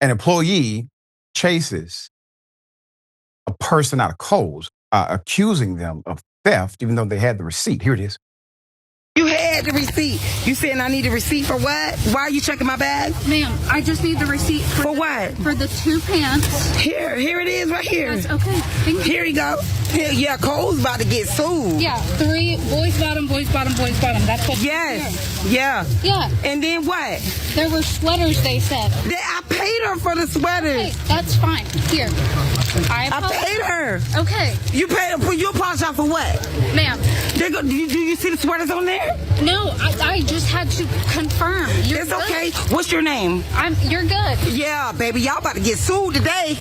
An employee chases a person out of Kohl's, accusing them of theft, even though they had the receipt. Here it is. You had the receipt. You saying I need a receipt for what? Why are you checking my bag? Ma'am, I just need the receipt For what? For the 2 pants. Here it is right here. That's okay. Thank you. Here you go. Here, yeah, Kohl's about to get sued. Yeah, 3 boys bottom, boys bottom, boys bottom. That's what. Yes. Yeah. Yeah. And then what? There were sweaters, they said. I paid her for the sweaters. Okay, that's fine. Here. I paid her. Okay. You paid her. You apologize for what? Ma'am. Do you see the sweaters on there? No, I just had to confirm. It's okay. What's your name? You're good. Yeah, baby. Y'all about to get sued today.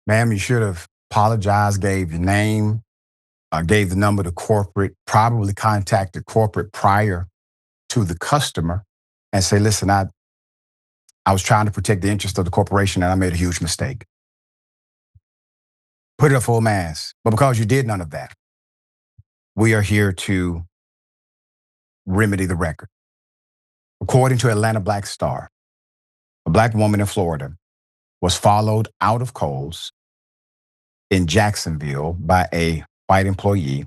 Ma'am, you should have apologized, gave your name, gave the number to corporate, probably contacted corporate prior to the customer and say, listen, I was trying to protect the interest of the corporation and I made a huge mistake. Put it up full mass. But because you did none of that, we are here to remedy the record. According to Atlanta Black Star, a Black woman in Florida was followed out of Kohl's in Jacksonville by a white employee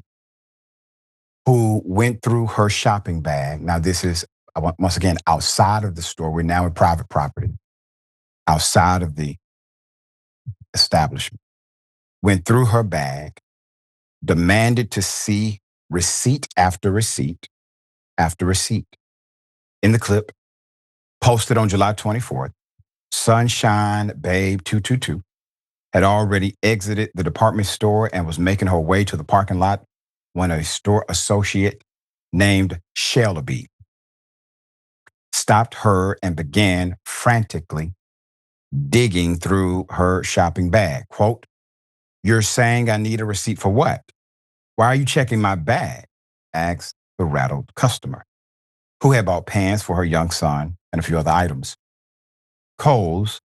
who went through her shopping bag. Now, this is, once again, outside of the store. We're now in private property, outside of the establishment. Went through her bag, demanded to see receipt after receipt after receipt. In the clip, posted on July 24th, Sunshine Babe 222 had already exited the department store and was making her way to the parking lot when a store associate named Shelby stopped her and began frantically digging through her shopping bag. Quote, "You're saying I need a receipt for what? Why are you checking my bag?" asked the rattled customer, who had bought pants for her young son and a few other items. Kohl's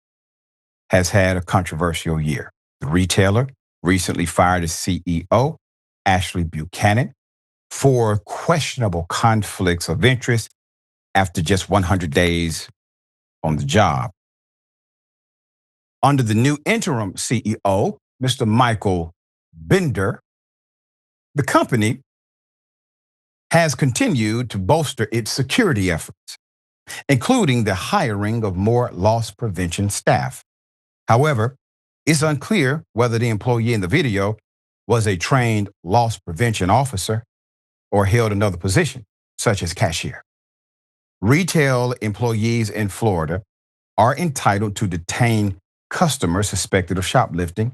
has had a controversial year. The retailer recently fired its CEO, Ashley Buchanan, for questionable conflicts of interest after just 100 days on the job. Under the new interim CEO, Mr. Michael Bender, the company has continued to bolster its security efforts, including the hiring of more loss prevention staff. However, it's unclear whether the employee in the video was a trained loss prevention officer or held another position, such as cashier. Retail employees in Florida are entitled to detain customers suspected of shoplifting,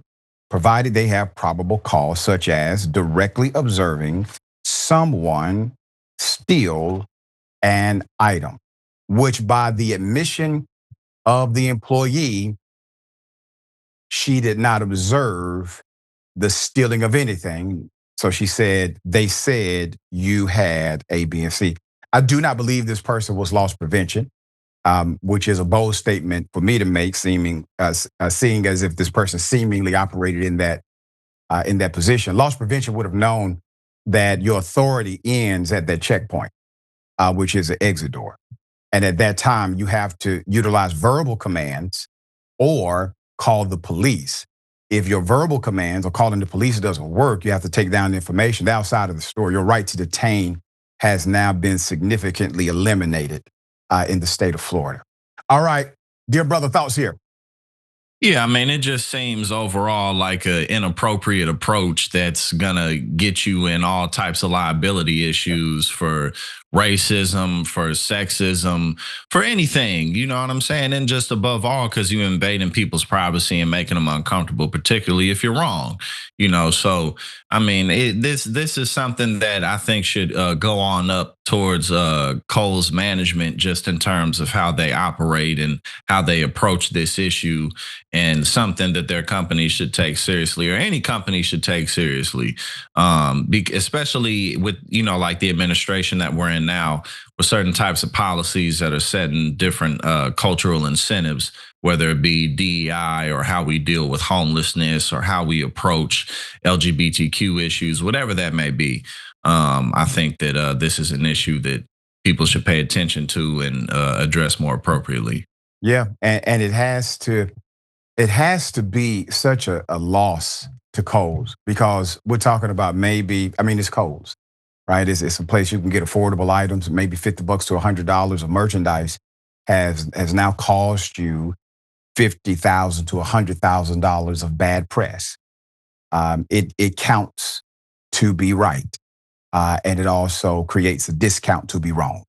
provided they have probable cause, such as directly observing someone steal an item, which by the admission of the employee, she did not observe the stealing of anything. So she said, they said you had A, B, and C. I do not believe this person was loss prevention, which is a bold statement for me to make, seeing as if this person seemingly operated in that position. Loss prevention would have known that your authority ends at that checkpoint, which is the exit door. And at that time, you have to utilize verbal commands or call the police. If your verbal commands or calling the police doesn't work, you have to take down the information outside of the store. Your right to detain has now been significantly eliminated in the state of Florida. All right, dear brother, thoughts here? Yeah, I mean, it just seems overall like an inappropriate approach that's gonna get you in all types of liability issues for racism, for sexism, for anything, you know what I'm saying? And just above all, because you're invading people's privacy and making them uncomfortable, particularly if you're wrong, you know? So, I mean, this is something that I think should go on up towards Kohl's management, just in terms of how they operate and how they approach this issue, and something that their company should take seriously, or any company should take seriously, especially with, you know, like the administration that we're in now, with certain types of policies that are setting different cultural incentives, whether it be DEI or how we deal with homelessness or how we approach LGBTQ issues, whatever that may be. I think that this is an issue that people should pay attention to and address more appropriately. Yeah, and it has to be such a loss to Kohl's, because we're talking about it's Kohl's, right? It's a place you can get affordable items, maybe $50 to $100 of merchandise has now cost you $50,000 to $100,000 of bad press. It counts to be right, and it also creates a discount to be wrong.